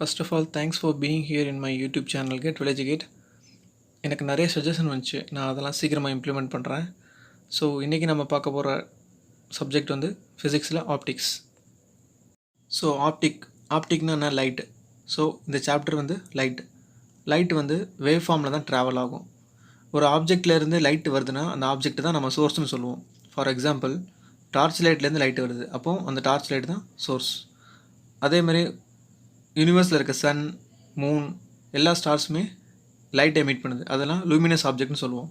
First of all, thanks for being here in my YouTube channel Get Villagegate. எனக்கு நிறைய suggestion வந்துச்சு, நான் அதெல்லாம் சீக்கிரமாக இம்ப்ளிமெண்ட் பண்ணுறேன். ஸோ இன்றைக்கி நம்ம பார்க்க போகிற சப்ஜெக்ட் வந்து ஃபிசிக்ஸில் ஆப்டிக்ஸ். ஸோ ஆப்டிக்னா என்ன? லைட்டு. ஸோ இந்த சாப்டர் வந்து லைட் வந்து வேவ் ஃபார்மில் தான் ட்ராவல் ஆகும். ஒரு ஆப்ஜெக்ட்லேருந்து லைட் வருதுன்னா அந்த ஆப்ஜெக்ட் தான் நம்ம சோர்ஸ்னு சொல்லுவோம். ஃபார் எக்ஸாம்பிள், டார்ச் லைட்லேருந்து லைட் வருது, அப்போது அந்த டார்ச் லைட் தான் சோர்ஸ். அதேமாதிரி யூனிவர்ஸில் இருக்க சன், மூன், எல்லா ஸ்டார்ஸுமே லைட் எமிட் பண்ணுது, அதெல்லாம் லூமினஸ் ஆப்ஜெக்ட்னு சொல்லுவோம்.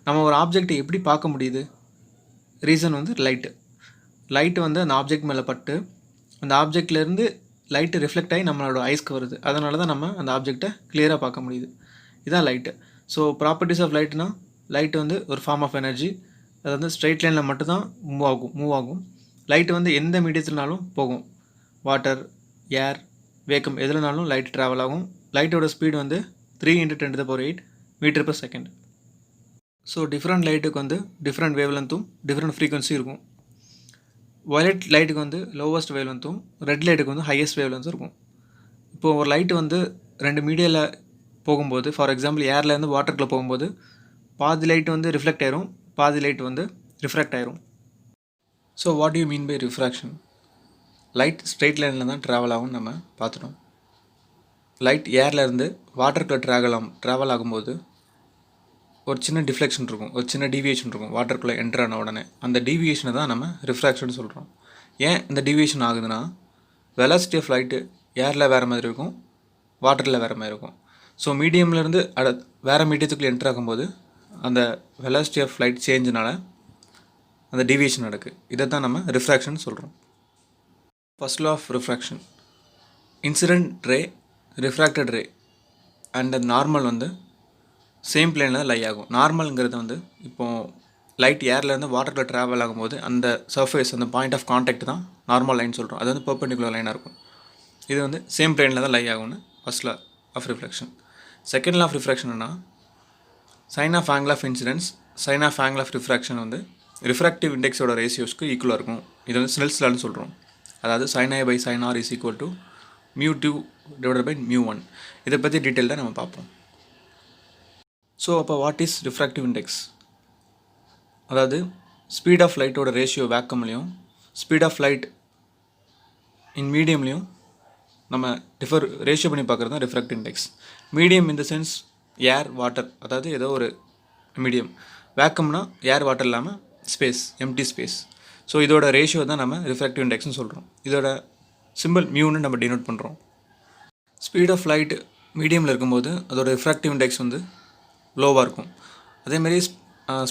நம்ம ஒரு ஆப்ஜெக்டை எப்படி பார்க்க முடியுது? ரீசன் வந்து லைட்டு வந்து அந்த ஆப்ஜெக்ட் மேலே பட்டு அந்த ஆப்ஜெக்ட்லேருந்து லைட்டு ரிஃப்ளெக்ட் ஆகி நம்மளோட ஐஸ்க்கு வருது. அதனால தான் நம்ம அந்த ஆப்ஜெக்டை கிளியராக பார்க்க முடியுது. இதுதான் லைட்டு. ஸோ ப்ராப்பர்ட்டிஸ் ஆஃப் லைட்னா, லைட் வந்து ஒரு ஃபார்ம் ஆஃப் எனர்ஜி. அது வந்து ஸ்ட்ரெயிட் லைனில் மட்டும்தான் மூவ் ஆகும். லைட் வந்து எந்த மீடியத்துலனாலும் போகும். வாட்டர், ஏர், வேக்கம் எதுலனாலும் லைட் ட்ராவல் ஆகும். லைட்டோட ஸ்பீடு வந்து 3 × 10⁸ மீட்டர்/செகண்ட். ஸோ டிஃப்ரெண்ட் லைட்டுக்கு வந்து டிஃப்ரெண்ட் வேவ் லென்த்தும் டிஃப்ரெண்ட் ஃப்ரீக்வன்சி இருக்கும். வயலட் லைட்டுக்கு வந்து லோவஸ்ட் வேவ் லென்த்தும், ரெட் லைட்டுக்கு வந்து ஹையஸ்ட் வேவ் லென்த்தும் இருக்கும். இப்போது ஒரு லைட்டு வந்து 2 மீடியாவில் போகும்போது, ஃபார் எக்ஸாம்பிள் ஏர்லேருந்து வாட்டருக்குள்ளே போகும்போது பாதி லைட் வந்து ரிஃப்ளெக்ட் ஆயிரும், பாதி லைட் வந்து ரிஃப்ராக்ட் ஆயிரும். So what you mean by refraction? Light straight லைனில் தான் ட்ராவல் ஆகும்னு நம்ம பார்த்துட்டோம். லைட் ஏர்லேருந்து வாட்டருக்குள்ளே ட்ராவல் ஆகும்போது ஒரு சின்ன டிஃப்ளெக்ஷன் இருக்கும், ஒரு சின்ன டீவியேஷன் இருக்கும் வாட்டருக்குள்ளே என்ட்ரு ஆன உடனே. அந்த டீவியேஷனை தான் நம்ம ரிஃப்ராக்ஷன் சொல்கிறோம். ஏன் இந்த டீவியேஷன் ஆகுதுன்னா, வெலாசிட்டி ஆஃப் லைட்டு ஏரில் வேறு மாதிரி இருக்கும், வாட்டரில் வேறு மாதிரி இருக்கும். ஸோ மீடியம்லேருந்து வேறு மீடியத்துக்குள்ளே என்ட்ரு ஆகும்போது அந்த வெலாசிட்டி ஆஃப் லைட் சேஞ்சினால அந்த டீவியேஷன் நடக்குது. இதை தான் நம்ம ரிஃப்ராக்ஷன் சொல்கிறோம். First law of refraction: incident ray, refracted ray and normal வந்து சேம் பிளேனில் லை ஆகும். நார்மலுங்கிறது வந்து இப்போது லைட் ஏர்லேருந்து வாட்டரில் ட்ராவல் ஆகும்போது அந்த சர்ஃபேஸ், அந்த பாயிண்ட் ஆஃப் கான்டாக்ட் தான் நார்மல் லைன் சொல்கிறோம். அது வந்து பெர்பெண்டிகுலர் லைனாக இருக்கும். இது வந்து சேம் பிளேனில் தான் லை ஆகும்னு first law of refraction. Second law of ரிஃப்ராக்ஷன்னா, sine of angle of incidence, sine of angle of refraction வந்து ரிஃப்ராக்டிவ் இண்டெக்ஸோட ரேஷியோஸ்க்கு ஈக்குவலாக இருக்கும். இது வந்து ஸ்னெல்ஸ் லான்னு சொல்கிறோம். அதாவது sin i by sin r is equal to μ2 divided by μ1. இதை பற்றி டீட்டெயில்டாக நம்ம பார்ப்போம். ஸோ அப்போ வாட் இஸ் ரிஃப்ராக்டிவ் இண்டெக்ஸ்? அதாவது ஸ்பீட் ஆஃப் லைட்டோட ரேஷியோ வேக்கம்லேயும் ஸ்பீட் ஆஃப் லைட் இன் மீடியம்லேயும் நம்ம ரேஷியோ பண்ணி பார்க்குறது தான் refractive index. Medium in the sense air, water, அதாவது ஏதோ ஒரு மீடியம். வேக்கம்னா ஏர், வாட்டர் இல்லாமல் ஸ்பேஸ், எம்டி ஸ்பேஸ். ஸோ இதோட ரேஷியோ தான் நம்ம ரிஃப்ராக்டிவ் இண்டெக்ஸ்னு சொல்கிறோம். இதோட சிம்பிள் மியூன்னு நம்ம டினோட் பண்ணுறோம். ஸ்பீட் ஆஃப் லைட் மீடியமில் இருக்கும்போது அதோட ரிஃப்ராக்டிவ் இண்டெக்ஸ் வந்து லோவாக இருக்கும். அதேமாரி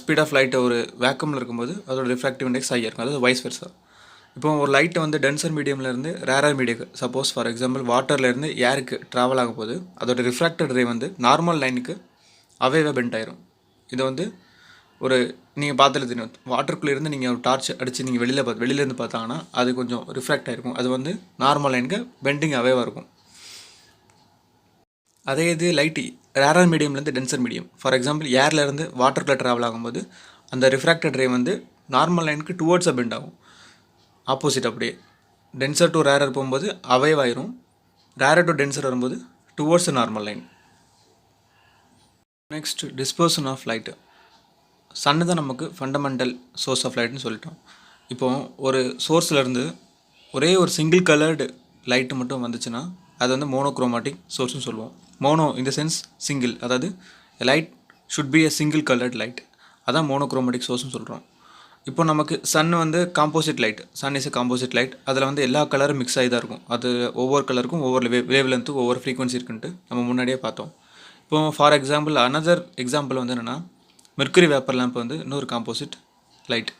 ஸ்பீட் ஆஃப் லைட்டை ஒரு வேக்கமில் இருக்கும்போது அதோட ரிஃப்ராக்டிவ் இண்டெக்ஸ் ஹையாக இருக்கும். அதாவது வைஸ் வெர்சா. இப்போ ஒரு லைட்டை வந்து டென்சர் மீடியம்லேருந்து ரேரர் மீடியக்கு, சப்போஸ் ஃபார் எக்ஸாம்பிள் வாட்டர்லேருந்து ஏருக்கு ட்ராவல் ஆகும்போது அதோட ரிஃப்ராக்டட் ரே வந்து நார்மல் லைனுக்கு அவேவாக பெண்ட் ஆயிரும். இதை வந்து ஒரு நீங்கள் பார்த்துட்டு தெரியும், வாட்டருக்குள்ளேருந்து நீங்கள் ஒரு டார்ச் அடித்து நீங்கள் வெளியிலேருந்து பார்த்தாங்கன்னா அது கொஞ்சம் ரிஃப்ராக்ட் ஆகிருக்கும். அது வந்து நார்மல் லைனுக்கு பெண்டிங் அவேவாக இருக்கும். அதே இது லைட்டு ரேரர் மீடியம்லேருந்து டென்சர் மீடியம், ஃபார் எக்ஸாம்பிள் ஏர்லேருந்து வாட்டருக்குள்ளே ட்ராவல் ஆகும்போது அந்த ரிஃப்ராக்டட் ரே வந்து நார்மல் லைனுக்கு டுவோர்ட்ஸாக பெண்ட் ஆகும். ஆப்போசிட் அப்படியே டென்சர் டு ரேரர் போகும்போது அவேவ் ஆயிரும், ரேரர் டு டென்சர் வரும்போது towards normal line. Next, dispersion of light. Sun தான் நமக்கு ஃபண்டமெண்டல் சோர்ஸ் ஆஃப் லைட்னு சொல்லிட்டோம். இப்போது ஒரு சோர்ஸ்லேருந்து ஒரே ஒரு சிங்கிள் கலர்டு லைட்டு மட்டும் வந்துச்சுன்னா அது வந்து மோனோக்ரோமாட்டிக் சோர்ஸ்னு சொல்லுவோம். Mono in the sense single, அதாவது light should be a single coloured light, அதான் மோனோக்ரோமாட்டிக் சோர்ஸ்னு சொல்கிறோம். இப்போ நமக்கு சன் வந்து composite light, sun is a composite light. அதில் வந்து எல்லா கலரும் மிக்ஸ் ஆகி தான் இருக்கும். அது ஒவ்வொரு கலருக்கும் ஒவ்வொரு வேவ் லென்த்து, ஒவ்வொரு ஃப்ரீக்வன்சி இருக்குன்ட்டு நம்ம முன்னாடியே பார்த்தோம். இப்போது ஃபார் எக்ஸாம்பிள் அனதர் எக்ஸாம்பிள் வந்து என்னென்னா, மெர்க்குரி வேப்பர் லேம்ப் வந்து இன்னொரு காம்போசிட் லைட்.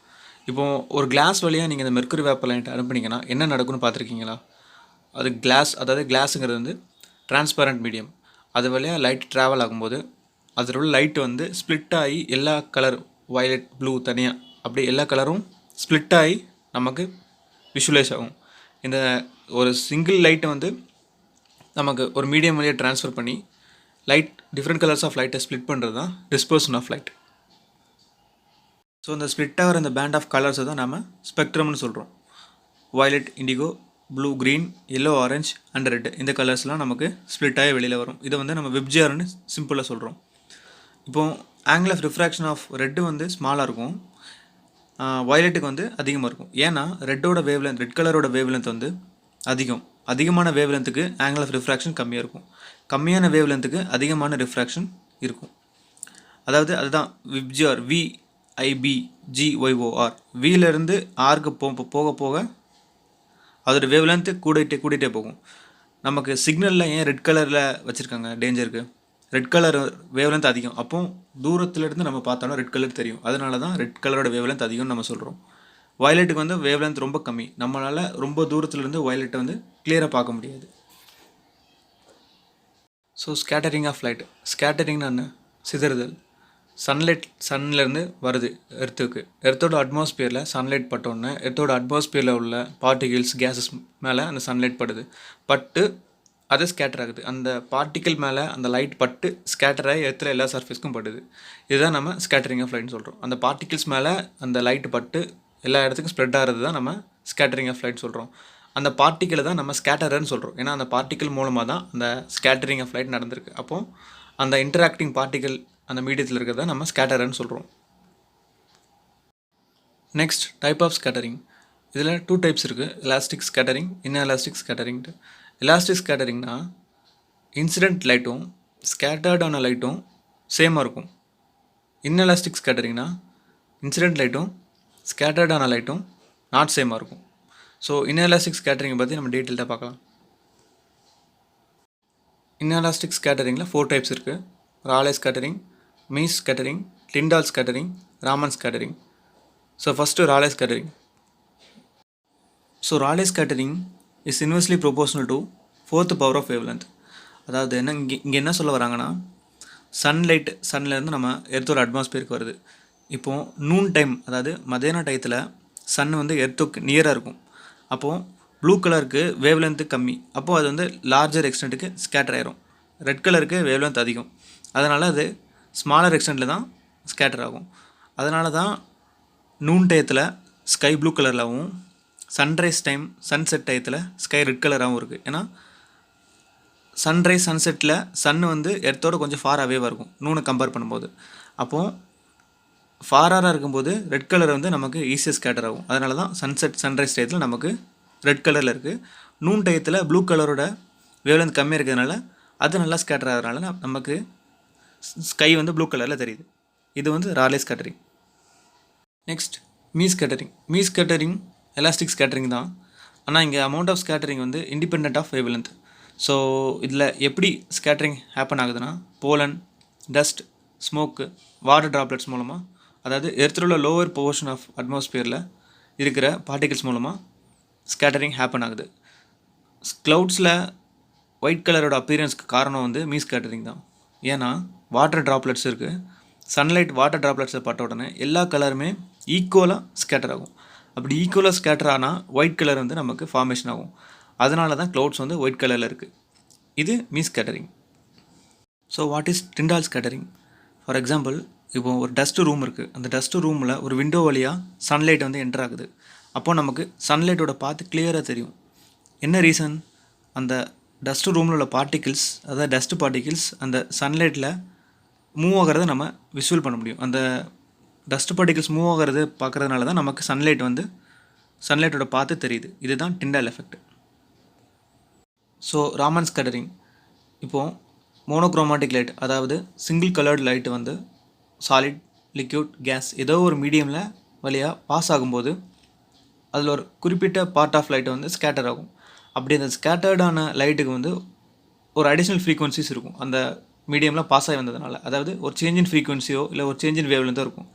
இப்போது ஒரு கிளாஸ் வழியாக நீங்கள் இந்த மெர்க்குரி வேப்பர் லைட் அனுப்புனீங்கன்னா என்ன நடக்கும்னு பார்த்துருக்கீங்களா? அது கிளாஸ், அதாவது கிளாஸுங்கிறது வந்து டிரான்ஸ்பரண்ட் மீடியம். அது வழியாக லைட் ட்ராவல் ஆகும்போது அதில் உள்ள லைட்டு வந்து ஸ்ப்ளிட் ஆகி எல்லா கலர், வயலட், ப்ளூ தனியாக, அப்படி எல்லா கலரும் ஸ்ப்ளிட் ஆகி நமக்கு விஷுவலைஸ் ஆகும். இந்த ஒரு சிங்கிள் லைட்டை வந்து நமக்கு ஒரு மீடியம் வழியாக ட்ரான்ஸ்ஃபர் பண்ணி லைட், டிஃப்ரெண்ட் கலர்ஸ் ஆஃப் லைட்டை ஸ்ப்ளிட் பண்ணுறது தான் டிஸ்பர்ஷன் ஆஃப் லைட். ஸோ இந்த ஸ்ப்ளிட் ஆகிற இந்த பேண்ட் ஆஃப் கலர்ஸை தான் நம்ம ஸ்பெக்ட்ரம்னு சொல்கிறோம். Violet, indigo, blue, green, yellow, orange and red இந்த கலர்ஸ்லாம் நமக்கு ஸ்ப்ளிட் ஆகி வெளியில் வரும். இதை வந்து நம்ம வெப்ஜிஆர்னு சிம்பிளாக சொல்கிறோம். இப்போது angle of refraction of red வந்து ஸ்மாலாக இருக்கும், வயலட்டுக்கு வந்து அதிகமாக இருக்கும். ஏன்னா ரெட் கலரோட வேவ்லென்த் வந்து அதிகமான வேவ்லென்த்துக்கு ஆங்கிள் ஆஃப் ரிஃப்ராக்ஷன் கம்மியாக இருக்கும், கம்மியான வேவ்லென்த்துக்கு அதிகமான ரிஃப்ராக்ஷன் இருக்கும். அதாவது அதுதான் விப்ஜிஆர், VIBGYOR. விலேருந்து ஆருக்கு போக போக அதோடய வேவ்லென்த்து கூட்டிகிட்டே போகும். நமக்கு சிக்னலில் ஏன் ரெட் கலரில் வச்சுருக்காங்க டேஞ்சருக்கு? ரெட் கலர் வேவ்லென்த் அதிகம், அப்போ தூரத்துலேருந்து நம்ம பார்த்தோன்னா ரெட் கலர் தெரியும். அதனால தான் ரெட் கலரோட வேவ்லென்த் அதிகம்னு நம்ம சொல்கிறோம். வயலட்டுக்கு வந்து வேவ்லென்த் ரொம்ப கம்மி, நம்மளால் ரொம்ப தூரத்துலேருந்து வயலட்டை வந்து கிளியராக பார்க்க முடியாது. So scattering of light. ஸ்கேட்டரிங்னா என்ன? சிதறுதல். சன்லேருந்து வருது எர்த்தோட அட்மாஸ்பியரில் சன்லைட் பட்டோன்னே எர்த்தோட அட்மாஸ்பியரில் உள்ள பார்ட்டிகிள்ஸ், கேஸஸ் மேலே அந்த சன்லைட் பட்டு அது ஸ்கேட்டர் ஆகுது. அந்த பார்ட்டிக்கிள் மேலே அந்த லைட் பட்டு ஸ்கேட்டர் ஆகி எர்த்தில் எல்லா சர்ஃபேஸ்க்கும் படுது. இதுதான் நம்ம ஸ்கேட்டரிங் ஆஃப் லைட்னு சொல்கிறோம். அந்த பார்ட்டிகிள்ஸ் மேலே அந்த லைட் பட்டு எல்லா இடத்துக்கும் ஸ்ப்ரெட் ஆகிறது தான் நம்ம ஸ்கேட்டரிங் ஆஃப் லைட் சொல்கிறோம். அந்த பார்ட்டிக்கிளை தான் நம்ம ஸ்கேட்டரர்னு சொல்கிறோம். ஏன்னா அந்த பார்ட்டிக்கிள் மூலமாக தான் அந்த ஸ்கேட்டரிங் ஆஃப் லைட் நடந்திருக்கு. அப்போது அந்த இன்டராக்டிங் பார்ட்டிக்கிள் அந்த மீடியத்தில் இருக்கிறத நம்ம ஸ்கேட்டரர்னு சொல்கிறோம். Next type of scattering. இதில் 2 டைப்ஸ் இருக்குது, எலாஸ்டிக் ஸ்கேட்டரிங், இன்எலாஸ்டிக் ஸ்கேட்டரிங்ட்டு. எலாஸ்டிக் ஸ்கேட்டரிங்னா இன்சிடென்ட் லைட்டும் ஸ்கேட்டர்டான லைட்டும் சேமாக இருக்கும். இன்எலாஸ்டிக் ஸ்கேட்டரிங்னா இன்சிடென்ட் லைட்டும் ஸ்கேட்டர்டான லைட்டும் நாட் சேமாக இருக்கும். ஸோ இன்எலாஸ்டிக் ஸ்கேட்டரிங்கை பற்றி நம்ம டீட்டெயில்டாக பார்க்கலாம். இன்எலாஸ்டிக் ஸ்கேட்டரிங்கில் 4 டைப்ஸ் இருக்குது. Rayleigh scattering, Mie scattering, Tyndall scattering, Raman scattering. So first Rayleigh scattering. So Rayleigh scattering is inversely proportional to 4th power of wavelength. அதாவது இங்கே என்ன சொல்ல வராங்கன்னா, சன்லேருந்து நம்ம எர்த்தோட அட்மாஸ்பியருக்கு வருது. இப்போது நூன் டைம், அதாவது மதியான டயத்தில் சன் வந்து எர்த்துக்கு நியராக இருக்கும். அப்போது ப்ளூ கலருக்கு வேவ்லென்த்து கம்மி, அப்போது அது வந்து லார்ஜர் எக்ஸ்டென்ட்டுக்கு ஸ்கேட்டர் ஆயிரும். ரெட் கலருக்கு வேவ்லென்த் அதிகம், அதனால் அது ஸ்மாலர் எக்ஸ்டென்ட்டில் தான் ஸ்கேட்டர் ஆகும். அதனால தான் நூன் டயத்தில் ஸ்கை ப்ளூ கலராகவும், சன்ரைஸ் டைம் சன்செட் டயத்தில் ஸ்கை ரெட் கலராகவும் இருக்குது. ஏன்னா சன்ரைஸ் சன்செட்டில் சன்னு வந்து எர்த்தோடு கொஞ்சம் ஃபார் அவேவாக இருக்கும் நூனை கம்பேர் பண்ணும்போது. அப்போது ஃபாராக இருக்கும்போது ரெட் கலர் வந்து நமக்கு ஈஸியாக ஸ்கேட்டர் ஆகும். அதனால தான் சன்ரைஸ் டயத்தில் நமக்கு ரெட் கலரில் இருக்குது. நூன் டயத்தில் ப்ளூ கலரோட வேவ்லென்த் கம்மியாக இருக்கிறதுனால அது நல்லா ஸ்கேட்டர் ஆகிறதுனால நமக்கு ஸ்கை வந்து ப்ளூ கலரில் தெரியுது. இது வந்து Rayleigh scattering. Next Mie scattering elastic scattering தான். ஆனால் இங்கே அமௌண்ட் ஆஃப் ஸ்கேட்டரிங் வந்து இண்டிபெண்ட் ஆஃப் வேவ்லென்த். ஸோ இதில் எப்படி ஸ்கேட்டரிங் ஹேப்பன் ஆகுதுன்னா, pollen, dust, smoke, water droplets மூலமாக, அதாவது எர்த்தில் உள்ள லோவர் போர்ஷன் ஆஃப் அட்மாஸ்பியரில் இருக்கிற பார்ட்டிகிள்ஸ் மூலமாக ஸ்கேட்டரிங் ஹேப்பன் ஆகுது. க்ளவுட்ஸில் ஒயிட் கலரோட அப்பியரன்ஸ்க்கு காரணம் வந்து மீ ஸ்கேட்டரிங் தான். ஏன்னா வாட்டர் ட்ராப்லெட்ஸ் இருக்குது, சன்லைட் வாட்டர் ட்ராப்லெட்ஸை பட்ட உடனே எல்லா கலருமே ஈக்குவலாக ஸ்கேட்டர் ஆகும். அப்படி ஈக்குவலாக ஸ்கேட்டர் ஆனால் ஒயிட் கலர் வந்து நமக்கு ஃபார்மேஷன் ஆகும். அதனால தான் க்ளவுட்ஸ் வந்து ஒயிட் கலரில் இருக்குது. இது me scattering. So what is Tyndall scattering? For example, இப்போ ஒரு டஸ்ட் ரூம் இருக்குது. அந்த டஸ்ட் ரூமில் ஒரு விண்டோ வழியாக சன்லைட் வந்து என்டர் ஆகுது. அப்போது நமக்கு சன்லைட்டோட பார்த்து கிளியராக தெரியும். என்ன ரீசன்? அந்த டஸ்ட் ரூமில் உள்ள பார்ட்டிகிள்ஸ், அதாவது டஸ்ட் பார்ட்டிகிள்ஸ் அந்த சன்லைட்டில் மூவ் ஆகிறத நம்ம விசுவல் பண்ண முடியும். அந்த டஸ்ட் பார்ட்டிகிள்ஸ் மூவ் ஆகிறது பார்க்குறதுனால தான் நமக்கு சன்லைட்டோட பார்த்து தெரியுது. இதுதான் Tyndall effect. So Raman scattering. இப்போது மோனோக்ரோமாட்டிக் லைட், அதாவது சிங்கிள் கலர்டு லைட்டு வந்து சாலிட், லிக்யூட், கேஸ் ஏதோ ஒரு மீடியமில் வழியாக பாஸ் ஆகும்போது அதில் ஒரு குறிப்பிட்ட பார்ட் ஆஃப் லைட்டு வந்து ஸ்கேட்டர் ஆகும். அப்படி அந்த ஸ்கேட்டர்டான லைட்டுக்கு வந்து ஒரு அடிஷ்னல் ஃப்ரீக்வன்சிஸ் இருக்கும் அந்த மீடியமில் பாஸ் ஆகி வந்ததுனால. அதாவது ஒரு சேஞ்ச் இன் ஃப்ரீக்வன்சியோ இல்லை ஒரு சேஞ்ச் இன் வேவ்லென்த்தோ இருக்கும்.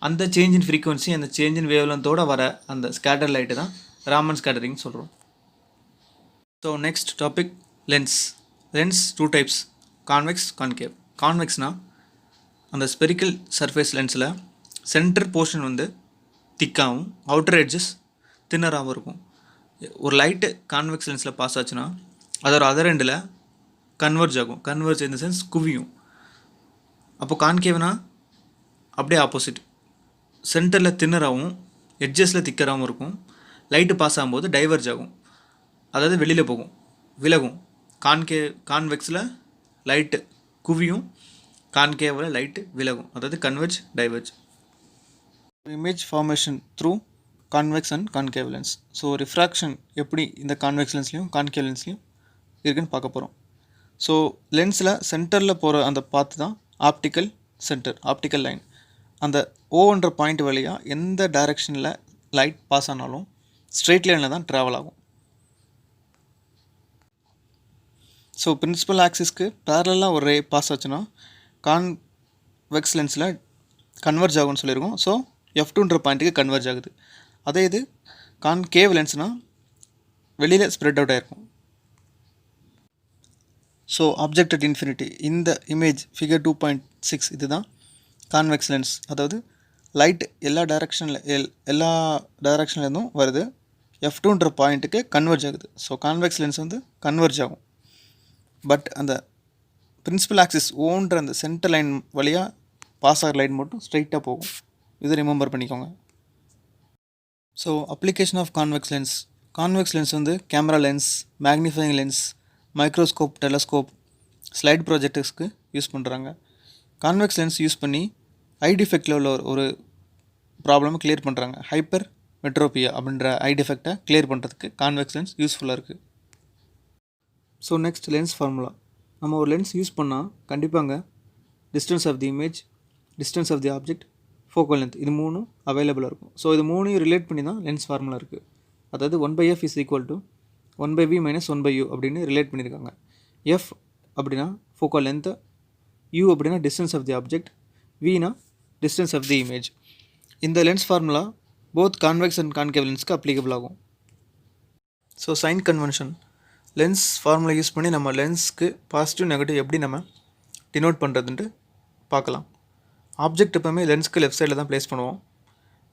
அந்த சேஞ்ச் இன் ஃப்ரீக்வன்சி, அந்த சேஞ்ச் இன் வேவ்லென்த்தோடு வர அந்த ஸ்கேட்டர் லைட்டு தான் ராமன் ஸ்கேட்டரிங் சொல்கிறோம். So next topic, lens. Lens 2 types, convex, concave. கான்வெக்ஸ்னால் அந்த ஸ்பெரிக்கல் சர்ஃபேஸ் லென்ஸில் சென்டர் போர்ஷன் வந்து திக்காகவும் அவுட்டர் எட்ஜஸ் தின்னராகவும் இருக்கும். ஒரு லைட்டு கான்வெக்ஸ் லென்ஸில் பாஸ் ஆச்சுன்னா அதோட அதர் எண்டில் கன்வர்ஜ் ஆகும். கன்வர்ஜ் இந்த சென்ஸ் குவியும். அப்போது கான்கேவ்னா அப்படியே ஆப்போசிட், சென்டரில் தின்னராகவும் எட்ஜஸில் திக்கராகவும் இருக்கும். லைட்டு பாஸ் ஆகும்போது டைவர்ஜ் ஆகும். அதாவது வெளியில் போகும், விலகும். கான்வெக்ஸில் லைட்டு குவியும், கான்கேவில் லைட்டு விலகும், அதாவது converge diverge. Image formation through convex and concave lens. So refraction எப்படி இந்த கான்வெக்ஸ் லென்ஸ்லையும் கான்கேவ் லென்ஸ்லையும் இருக்குன்னு பார்க்க போகிறோம். ஸோ லென்ஸில் சென்டரில் போகிற அந்த பாத்து தான் ஆப்டிக்கல் சென்டர், ஆப்டிக்கல் லைன். அந்த ஓன்ற பாயிண்ட் வழியாக எந்த டைரெக்ஷனில் லைட் பாஸ் ஆனாலும் ஸ்ட்ரெயிட் லைனில் தான் ட்ராவல் ஆகும். ஸோ பிரின்சிபல் ஆக்சிஸ்க்கு பேரலாக ஒரு ரே பாஸ் ஆச்சுன்னா கான்வெக்ஸ் லென்ஸில் கன்வெர்ஜ் ஆகும்னு சொல்லியிருக்கோம். ஸோ F2ன்ற பாயிண்ட்டுக்கு கன்வெர்ஜ் ஆகுது. அதே இது கான்கேவ் லென்ஸ்னால் வெளியில் ஸ்ப்ரெட் அவுட் ஆகிருக்கும். ஸோ ஆப்ஜெக்ட் அட் இன்ஃபினிட்டி, இந்த இமேஜ் ஃபிகர் 2.6 இது தான் கான்வெக்ஸ் லென்ஸ். அதாவது லைட் எல்லா டைரக்ஷன்லேருந்தும் வருது, F2ன்ற பாயிண்ட்டுக்கு கன்வெர்ஜ் ஆகுது. ஸோ கான்வெக்ஸ் லென்ஸ் வந்து கன்வெர்ஜ் ஆகும். பட் அந்த பிரின்சிபல் ஆக்சிஸ் ஓன்ற அந்த சென்டர் லைன் வழியாக பாஸ் ஆகிற லைட் மட்டும் ஸ்ட்ரைட்டாக போகும். இதை ரிமெம்பர் பண்ணிக்கோங்க. So application of convex lens. Convex lens வந்து camera lens, magnifying lens, microscope, telescope, slide ப்ராஜெக்டர்ஸ்க்கு யூஸ் பண்ணுறாங்க. கான்வெக்ஸ் லென்ஸ் யூஸ் பண்ணி ஐ டிஃபெக்டில் உள்ள ஒரு ப்ராப்ளமை கிளியர் பண்ணுறாங்க. ஹைப்பர் மெட்ரோபியா அப்படின்ற ஐ டிஃபெக்டை கிளியர் பண்ணுறதுக்கு கான்வெக்ஸ் லென்ஸ் யூஸ்ஃபுல்லாக இருக்குது. So next lens formula. நம்ம ஒரு லென்ஸ் யூஸ் பண்ணால் கண்டிப்பாங்க distance of the image, distance of the object, focal length, இது மூணும் அவைலபிளாக இருக்கும். ஸோ இது மூணையும் ரிலேட் பண்ணி தான் லென்ஸ் ஃபார்முலா இருக்குது. அதாவது 1/f is equal to 1/v minus 1/u அப்படின்னு ரிலேட் பண்ணியிருக்காங்க. எஃப் அப்படின்னா ஃபோக்கல் லென்த்து, u அப்படின்னா டிஸ்டன்ஸ் ஆஃப் தி ஆப்ஜெக்ட், vனா டிஸ்டன்ஸ் ஆஃப் தி இமேஜ். இந்த lens formula both convex and concave லென்ஸ்க்கு அப்ளிகபிள் ஆகும். So sign convention, lens formula use பண்ணி நம்ம லென்ஸ்க்கு பாசிட்டிவ் நெகட்டிவ் எப்படி நம்ம டினோட் பண்ணுறதுன்ட்டு பார்க்கலாம். ஆப்ஜெக்ட் எப்போவுமே லென்ஸ்க்கு லெஃப்ட் சைடில் தான் ப்ளேஸ் பண்ணுவோம்.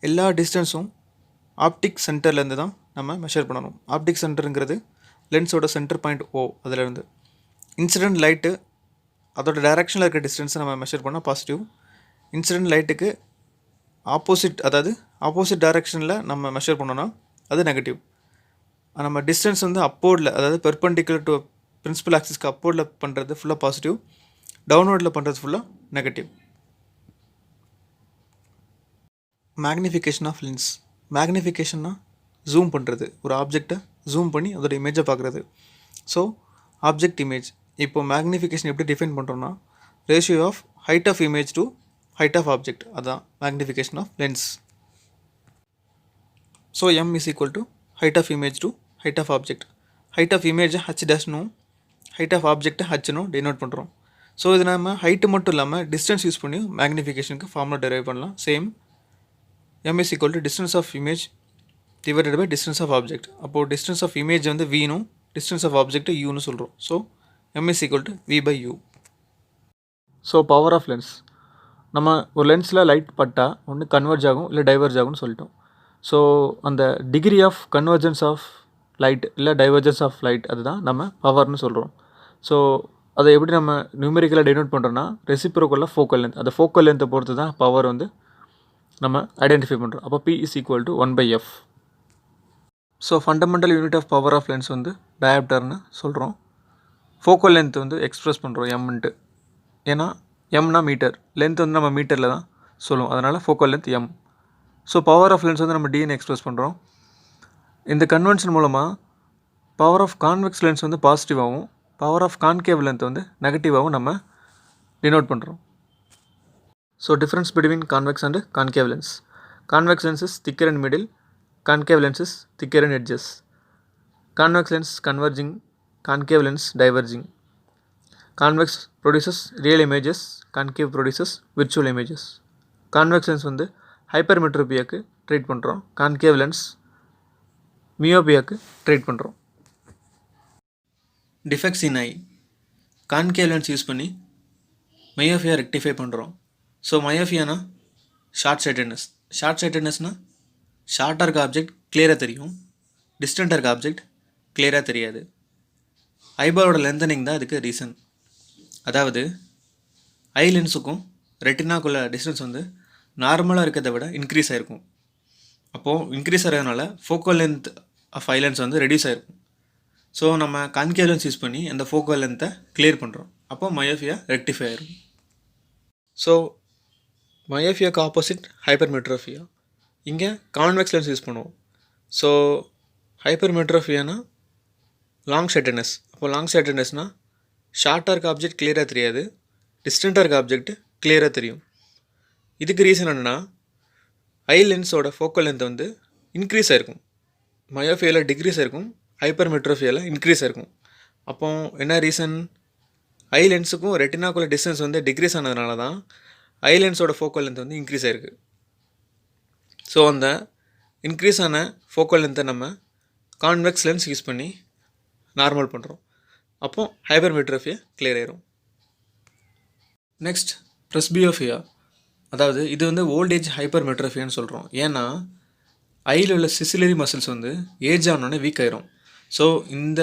எல்லா டிஸ்டன்ஸும் ஆப்டிக் சென்டர்லேருந்து தான் நம்ம மெஷர் பண்ணணும். ஆப்டிக் சென்டருங்கிறது லென்ஸோட சென்டர் பாயிண்ட் O, அதிலேருந்து இன்சிடென்ட் லைட்டு அதோட டைரெக்ஷனில் இருக்க டிஸ்டன்ஸை நம்ம மெஷர் பண்ணால் பாசிட்டிவ். இன்சிடென்ட் லைட்டுக்கு ஆப்போசிட், அதாவது ஆப்போசிட் டைரெக்ஷனில் நம்ம மெஷர் பண்ணோன்னா அது நெகட்டிவ். நம்ம டிஸ்டன்ஸ் வந்து அப்போர்டில், அதாவது பெர்பெண்டிகுலர் டு பிரின்சிபல் ஆக்சிஸ்க்கு அப்போர்டில் பண்ணுறது ஃபுல்லாக பாசிட்டிவ், டவுன்வர்டில் பண்ணுறது ஃபுல்லாக நெகட்டிவ். Magnification of lens. மேக்னிஃபிகேஷன்னா ஜூம் பண்ணுறது, ஒரு ஆப்ஜெக்டை ஜூம் பண்ணி அதோட இமேஜை பார்க்குறது. So object image. இப்போ மேக்னிஃபிகேஷன் எப்படி டிஃபைன் பண்ணுறோன்னா ratio of height of image to height of object, அதுதான் magnification of lens. So m is equal to height of image to height of object. Height of இமேஜை h டேஷ்னும் height of ஆப்ஜெக்டை hனும் denote பண்ணுறோம். So இது நம்ம height மட்டும் இல்லாமல் distance use பண்ணி மேக்னிஃபிகேஷனுக்கு ஃபார்முலா டெரைவ் பண்ணலாம். Same m is equal to distance of image divided by distance of object. அப்போது டிஸ்டன்ஸ் ஆஃப் இமேஜ் வந்து vனும் டிஸ்டன்ஸ் ஆஃப் ஆப்ஜெக்ட் uன்னு சொல்கிறோம். So m is equal to v/u. So power of lens. நம்ம ஒரு லென்ஸில் light பட்டால் ஒன்று கன்வெர்ஜ் ஆகும் இல்லை டைவர்ஜ் ஆகும்னு சொல்லிட்டோம். ஸோ அந்த degree of convergence of light இல்லை டைவர்ஜன்ஸ் ஆஃப் லைட், அதுதான் நம்ம பவர்னு சொல்கிறோம். ஸோ அதை எப்படி நம்ம நியூமெரிக்கலாக டினோட் பண்ணுறோன்னா ரெசிப்ரோக்கலில் ஃபோக்கல் லென்த், அந்த ஃபோக்கல் லென்த்தை பொறுத்து தான் பவர் வந்து நம்ம ஐடென்டிஃபை பண்ணுறோம். அப்போ P is equal to 1/f. So fundamental unit of power of lens வந்து டயாப்டர்னு சொல்கிறோம். ஃபோக்கல் லென்த் வந்து எக்ஸ்ப்ரெஸ் பண்ணுறோம் எம்ன்ட்டு. ஏன்னா எம்னா மீட்டர், லென்த் வந்து நம்ம மீட்டரில் தான் சொல்லுவோம், அதனால் focal length m. So power of lens வந்து நம்ம dன்னு எக்ஸ்ப்ரெஸ் பண்ணுறோம். இந்த கன்வென்ஷன் மூலமாக பவர் ஆஃப் கான்வெக்ஸ் லென்ஸ் வந்து பாசிட்டிவாகவும் பவர் ஆஃப் கான்கேவ் லென்த் வந்து நெகட்டிவாகவும் நம்ம டினோட் பண்ணுறோம். So difference between convex and concave lens. Convex lens is thicker in middle, concave lens is thicker in edges. Convex lens converging, concave lens diverging. Convex produces real images, concave produces virtual images. Convex lens வந்து ஹைப்பர்மெட்ரோபியாக்கு treat பண்ணுறோம், concave lens மியோபியாக்கு treat பண்ணுறோம். Defects in eye. Concave lens use பண்ணி myopia rectify பண்ணுறோம். So மயோபியானா short sightedness. Short சைட்டட்னஸ்னால் ஷார்ட்டாக இருக்க ஆப்ஜெக்ட் கிளியராக தெரியும், டிஸ்டண்ட்டாக இருக்க ஆப்ஜெக்ட் கிளியராக தெரியாது. ஐபாலோட லென்த்தனிங் தான் அதுக்கு ரீசன். அதாவது ஐ லென்ஸுக்கும் ரெட்டினாக்குள்ள டிஸ்டன்ஸ் வந்து நார்மலாக இருக்கிறத விட இன்க்ரீஸ் ஆகிருக்கும். அப்போது இன்க்ரீஸ் ஆகிறதுனால focal length of eye lens வந்து ரெடியூஸ் ஆகிருக்கும். ஸோ நம்ம கான்கேவ் லென்ஸ் யூஸ் பண்ணி அந்த ஃபோக்கல் லென்த்தை கிளியர் பண்ணுறோம். அப்போ மயோபியா ரெக்டிஃபை ஆயிரும். ஸோ மயோபியாவுக்கு ஆப்போசிட் ஹைப்பர்மெட்ரோபியா. இங்கே கான்வெக்ஸ் லென்ஸ் யூஸ் பண்ணுவோம். ஸோ ஹைப்பர்மெட்ரோபியானா லாங் சைட்டட்னஸ். அப்போ லாங் சைட்டட்னஸ்னால் ஷார்ட்டாக இருக்க ஆப்ஜெக்ட் கிளியராக தெரியாது, டிஸ்டண்ட்டாக இருக்க ஆப்ஜெக்ட் கிளியராக தெரியும். இதுக்கு ரீசன் என்னென்னா ஐ லென்ஸோட ஃபோக்கல் லென்த் வந்து இன்க்ரீஸ் ஆகிருக்கும். மயோபியாவில் டிக்ரீஸ் ஆகிருக்கும், ஹைப்பர்மெட்ரோபியாவில் இன்க்ரீஸ் ஆகிருக்கும். அப்போ என்ன ரீசன்? ஐ லென்ஸுக்கும் ரெட்டினாக்குள்ள டிஸ்டன்ஸ் வந்து டிக்ரீஸ் ஆனதுனால தான் ஐ லென்ஸோட ஃபோக்கல் லென்த் வந்து இன்க்ரீஸ் ஆகிருக்கு. ஸோ அந்த இன்க்ரீஸ் ஆன ஃபோக்கல் லென்த்தை நம்ம கான்வெக்ஸ் லென்ஸ் யூஸ் பண்ணி நார்மல் பண்ணுறோம். அப்போ ஹைப்பர்மெட்ரோபியா கிளியர் ஆயிரும். நெக்ஸ்ட் ப்ரெஸ்பியோபியா. அதாவது இது வந்து ஓல்டேஜ் ஹைப்பர்மெட்ரோபியான்னு சொல்கிறோம். ஏன்னா ஐயில் உள்ள சிசிலரி மசில்ஸ் வந்து ஏஜ் ஆனோடனே வீக் ஆயிரும். ஸோ இந்த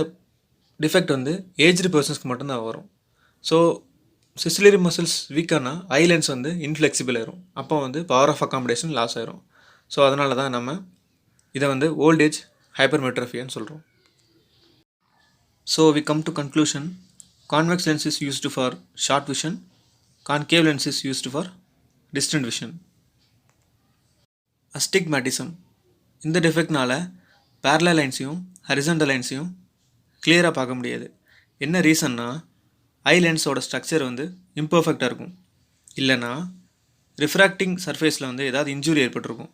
டிஃபெக்ட் வந்து ஏஜ்டு பர்சன்ஸ்க்கு மட்டும்தான் வரும். ஸோ சிசிலரி மசில்ஸ் வீக்கானால் ஐ லென்ஸ் வந்து இன்ஃப்ளெக்சிபிள் ஆயிரும். அப்போ வந்து பவர் ஆஃப் அக்காமடேஷன் லாஸ் ஆயிரும். ஸோ அதனால தான் நம்ம இதை வந்து ஓல்டேஜ் ஹைப்பர்மெட்ரோபியான்னு சொல்கிறோம். So we come to conclusion. Convex lens is used for short vision, concave lens is used for distant vision. Astigmatism. இந்த டிஃபெக்ட்னால பேரலல் லைன்ஸையும் ஹரிசாண்டல் லைன்ஸையும் கிளியராக பார்க்க முடியாது. என்ன ரீசன்னா ஐ லென்ஸோட ஸ்ட்ரக்சர் வந்து இம்பர்ஃபெக்டாக இருக்கும், இல்லைனா ரிஃப்ராக்டிங் சர்ஃபேஸில் வந்து ஏதாவது இன்ஜுரி ஏற்பட்டிருக்கும்.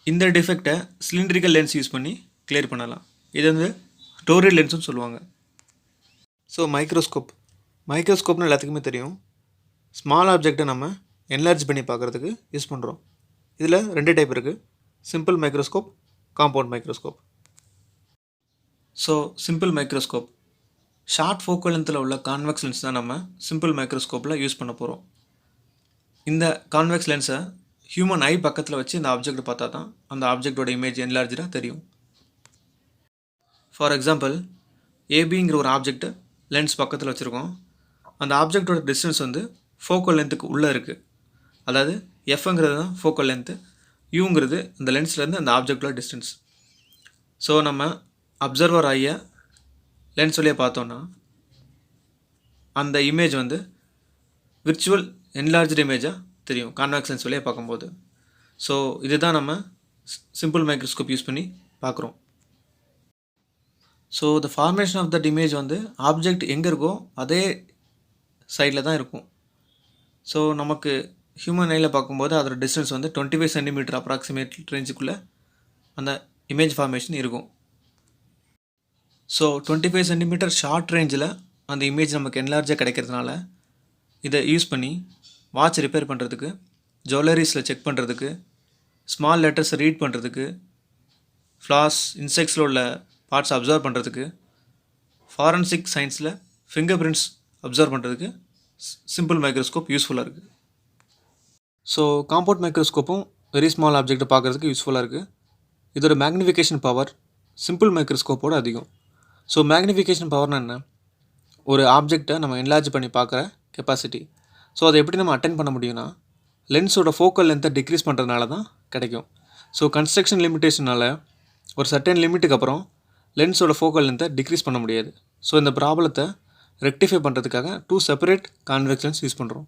இந்த டிஃபெக்டை சிலிண்ட்ரிக்கல் லென்ஸ் யூஸ் பண்ணி கிளியர் பண்ணலாம். இது வந்து டோரியல் லென்ஸ்னு சொல்லுவாங்க. ஸோ மைக்ரோஸ்கோப்னு எல்லாத்துக்குமே தெரியும். ஸ்மால் ஆப்ஜெக்டை நம்ம என்லார்ஜ் பண்ணி பார்க்குறதுக்கு யூஸ் பண்ணுறோம். இதில் 2 டைப் இருக்குது: simple microscope, compound microscope. So simple microscope short focal லென்த்தில் உள்ள கான்வெக்ஸ் லென்ஸ் தான் நம்ம சிம்பிள் மைக்ரோஸ்கோப்பில் யூஸ் பண்ண போகிறோம். இந்த கான்வெக்ஸ் லென்ஸை ஹியூமன் ஐ பக்கத்தில் வச்சு இந்த ஆப்ஜெக்ட் பார்த்தா தான் அந்த ஆப்ஜெக்டோட இமேஜ் என்லார்ஜாக தெரியும். ஃபார் எக்ஸாம்பிள், ஏபிங்கிற ஒரு ஆப்ஜெக்ட் லென்ஸ் பக்கத்தில் வச்சுருக்கோம். அந்த ஆப்ஜெக்டோட டிஸ்டன்ஸ் வந்து ஃபோக்கல் லென்த்துக்கு உள்ளே இருக்குது. அதாவது எஃப்ங்கிறது தான் ஃபோக்கல் லென்த்து, யூங்கிறது அந்த லென்ஸ்லேருந்து அந்த ஆப்ஜெக்டோட டிஸ்டன்ஸ். ஸோ நம்ம அப்சர்வர் ஐயை லென்ஸ் வழியாக பார்த்தோன்னா அந்த இமேஜ் வந்து விர்ச்சுவல் என்லார்ஜ்டு இமேஜாக தெரியும் கான்வெக்ஸ் லென்ஸ் வழியாக பார்க்கும்போது. ஸோ இதுதான் நம்ம சிம்பிள் மைக்ரோஸ்கோப் யூஸ் பண்ணி பார்க்குறோம். So the formation of that image வந்து ஆப்ஜெக்ட் எங்கே இருக்கோ அதே சைடில் தான் இருக்கும். ஸோ நமக்கு ஹியூமன் ஐயில் பார்க்கும்போது அதோட டிஸ்டன்ஸ் வந்து 25 சென்டிமீட்டர் அப்ராக்சிமேட் ரேஞ்சுக்குள்ளே அந்த இமேஜ் ஃபார்மேஷன் இருக்கும். ஸோ 25 சென்டிமீட்டர் ஷார்ட் ரேஞ்சில் அந்த இமேஜ் நமக்கு என்லார்ஜாக கிடைக்கிறதுனால இதை யூஸ் பண்ணி வாட்ச் ரிப்பேர் பண்ணுறதுக்கு, ஜுவல்லரிஸில் செக் பண்ணுறதுக்கு, ஸ்மால் லெட்டர்ஸை ரீட் பண்ணுறதுக்கு, ஃப்ளாஸ் இன்செக்ட்ஸில் உள்ள பார்ட்ஸ் அப்சர்வ் பண்ணுறதுக்கு, ஃபாரன்சிக் சயின்ஸில் ஃபிங்கர் பிரிண்ட்ஸ் அப்சர்வ் பண்ணுறதுக்கு சிம்பிள் மைக்ரோஸ்கோப் யூஸ்ஃபுல்லாக இருக்குது. ஸோ காம்பவுண்ட் மைக்ரோஸ்கோப்பும் வெரி ஸ்மால் ஆப்ஜெக்ட்டை பார்க்குறதுக்கு யூஸ்ஃபுல்லாக இருக்குது. இதோட மேக்னிஃபிகேஷன் பவர் சிம்பிள் மைக்ரோஸ்கோப்போட அதிகம். ஸோ மேக்னிஃபிகேஷன் பவர்னால் என்ன? ஒரு ஆப்ஜெக்டை நம்ம என்லார்ஜ் பண்ணி பார்க்குற கெப்பாசிட்டி. ஸோ அதை எப்படி நம்ம அட்டென்ட் பண்ண முடியும்னா லென்ஸோட ஃபோக்கல் லென்த்தை டிக்ரீஸ் பண்ணுறதுனால தான் கிடைக்கும். ஸோ கன்ஸ்ட்ரக்ஷன் லிமிட்டேஷனால் ஒரு சர்டன் லிமிட்டுக்கு அப்புறம் லென்ஸோட ஃபோக்கல் லென்த்தை டிக்ரீஸ் பண்ண முடியாது. ஸோ இந்த ப்ராப்ளத்தை ரெக்டிஃபை பண்ணுறதுக்காக 2 செப்பரேட் கான்வெக்ஸ் லென்ஸ் யூஸ் பண்ணுறோம்.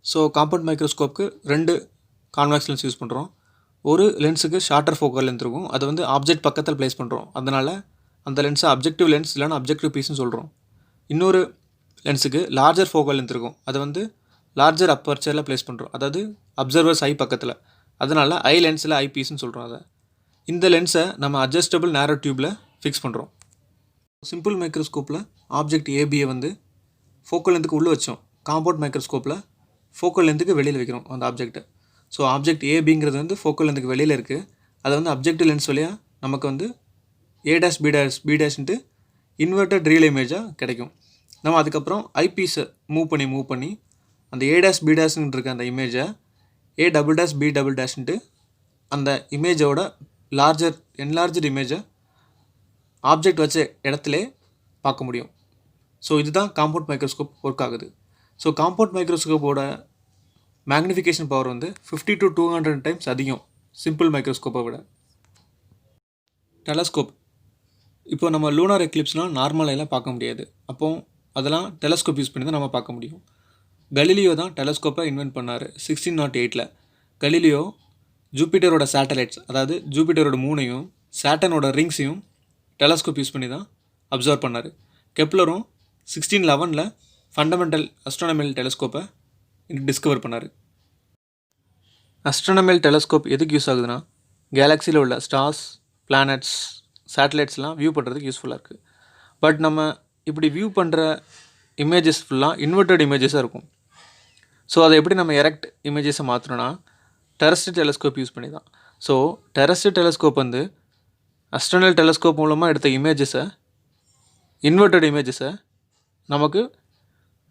ஸோ காம்பவுண்ட் மைக்ரோஸ்கோப்புக்கு 2 கான்வெக்ஸ் லென்ஸ் யூஸ் பண்ணுறோம். ஒரு லென்ஸுக்கு ஷார்ட்டர் ஃபோக்கல் லென்த் இருக்கும், அது வந்து ஆப்ஜெக்ட் பக்கத்தில் ப்ளேஸ் பண்ணுறோம். அதனால் அந்த லென்ஸை அப்ஜெக்டிவ் லென்ஸ் இல்லைனா அப்ஜெக்டிவ் பீஸ்னு சொல்கிறோம். இன்னொரு லென்ஸுக்கு லார்ஜர் ஃபோக்கல் லென்த் இருக்கும், அதை வந்து லார்ஜர் அப்பர்ச்சரில் ப்ளேஸ் பண்ணுறோம், அதாவது அப்சர்வர்ஸ் ஐ பக்கத்தில். அதனால் ஐ லென்ஸில் ஐ பீஸ்னு சொல்கிறோம். அதை இந்த லென்ஸை நம்ம அட்ஜஸ்டபிள் நேரோ டியூப்பில் ஃபிக்ஸ் பண்ணுறோம். சிம்பிள் மைக்ரோஸ்கோப்பில் ஆப்ஜெக்ட் ஏபியை வந்து ஃபோக்கல் லென்த்துக்கு உள்ளே வச்சோம். காம்பவுண்ட் மைக்ரோஸ்கோப்பில் ஃபோக்கல் லென்த்துக்கு வெளியில் வைக்கிறோம் அந்த ஆப்ஜெக்ட்டை. ஸோ ஆப்ஜெக்ட் ஏபிங்கிறது வந்து ஃபோக்கல் லென்த்துக்கு வெளியில் இருக்குது. அதை வந்து அப்ஜெக்டிவ் லென்ஸ் வழியாக நமக்கு வந்து A', B' இன்வெர்டட் ரியல் இமேஜாக கிடைக்கும். நம்ம அதுக்கப்புறம் ஐபீஸை மூவ் பண்ணி அந்த A', B' இருக்க அந்த இமேஜை A', B' அந்த இமேஜோட என்லார்ஜர் இமேஜை ஆப்ஜெக்ட் வச்ச இடத்துல பார்க்க முடியும். ஸோ இதுதான் காம்பவுண்ட் மைக்ரோஸ்கோப் ஒர்க் ஆகுது. ஸோ காம்பவுண்ட் மைக்ரோஸ்கோப்போட மேக்னிஃபிகேஷன் பவர் வந்து 50 to 200 டைம்ஸ் அதிகம் சிம்பிள் மைக்ரோஸ்கோப்பை விட. டெலஸ்கோப் இப்போ நம்ம லூனார் எக்லிப்ஸ்னால் நார்மல் ஐயில் பார்க்க முடியாது. அப்போது அதெல்லாம் டெலஸ்கோப் யூஸ் பண்ணி தான் நம்ம பார்க்க முடியும். கலீலியோ தான் டெலஸ்கோப்பை இன்வென்ட் பண்ணார் 1608. கலீலியோ ஜூபிட்டரோட சேட்டலைட்ஸ், அதாவது ஜூபிட்டரோட மூனையும் சேட்டனோட ரிங்ஸையும் டெலஸ்கோப் யூஸ் பண்ணி தான் அப்சர்வ் பண்ணார். கெப்லரும் 1611 ஃபண்டமெண்டல் அஸ்ட்ரானமிக்கல் டெலஸ்கோப்பை டிஸ்கவர் பண்ணார். அஸ்ட்ரானமிக்கல் டெலஸ்கோப் எதுக்கு யூஸ் ஆகுதுன்னா, கேலக்ஸியில் உள்ள ஸ்டார்ஸ், பிளானட்ஸ், சேட்டலைட்ஸ்லாம் வியூ பண்ணுறதுக்கு யூஸ்ஃபுல்லாக இருக்குது. பட் நம்ம இப்படி வியூ பண்ணுற இமேஜஸ் ஃபுல்லாக இன்வெர்டட் இமேஜஸாக இருக்கும். ஸோ அதை எப்படி நம்ம எரெக்ட் இமேஜஸை மாற்றணும்னா டெரஸ்ட்ரியல் டெலஸ்கோப் யூஸ் பண்ணி தான். ஸோ டெரஸ்ட்ரியல் டெலஸ்கோப் வந்து அஸ்ட்ரானமிக்கல் டெலஸ்கோப் மூலமாக எடுத்த இமேஜஸை, இன்வெர்டட் இமேஜஸை நமக்கு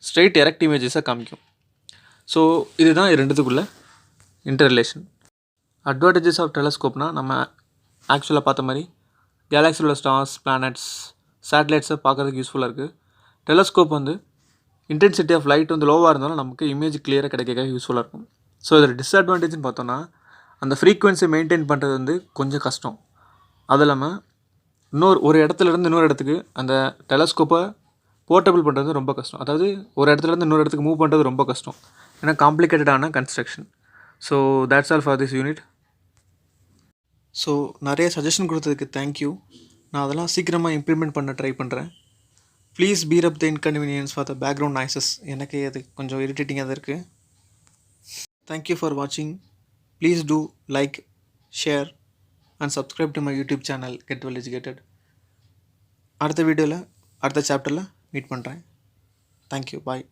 ஸ்ட்ரெயிட் எரெக்ட் இமேஜஸை காமிக்கும். ஸோ இதுதான் ரெண்டுத்துக்குள்ள இன்டர் ரிலேஷன். அட்வான்டேஜஸ் ஆஃப் டெலஸ்கோப்னால் நம்ம ஆக்சுவலாக பார்த்த மாதிரி கேலக்ஸியில் உள்ள ஸ்டார்ஸ், பிளானட்ஸ், சேட்டலைட்ஸை பார்க்குறதுக்கு யூஸ்ஃபுல்லாக இருக்குது. டெலஸ்கோப் வந்து இன்டென்சிட்டி ஆஃப் லைட் வந்து லோவாக இருந்தாலும் நமக்கு இமேஜ் கிளியராக கிடைக்க யூஸ்ஃபுல்லாக இருக்கும். ஸோ இதில் டிஸ்அட்வான்டேஜ்னு பார்த்தோன்னா அந்த ஃப்ரீக்குவென்சி மெயின்டைன் பண்ணுறது வந்து கொஞ்சம் கஷ்டம். அது இல்லாமல் ஒரு இடத்துலேருந்து இன்னொரு இடத்துக்கு அந்த டெலஸ்கோப்பை போர்ட்டபிள் பண்ணுறது ரொம்ப கஷ்டம். அதாவது ஒரு இடத்துலேருந்து இன்னொரு இடத்துக்கு மூவ் பண்ணுறது ரொம்ப கஷ்டம். ஏன்னா காம்ப்ளிகேட்டடான construction. So that's all for this unit. So நிறைய சஜஷன் கொடுத்ததுக்கு தேங்க்யூ. நான் அதெல்லாம் சீக்கிரமாக இம்ப்ளிமெண்ட் பண்ண ட்ரை பண்ணுறேன். Please bear up the inconvenience for the background noises. எனக்கு அது கொஞ்சம் இரிட்டேட்டிங்காக தான் இருக்குது. தேங்க்யூ ஃபார் வாட்சிங். Please do like, share and subscribe to my YouTube channel get well educated. அடுத்த வீடியோவில் அடுத்த சாப்டரில் மீட் பண்ணுறேன். தேங்க்யூ, பாய்.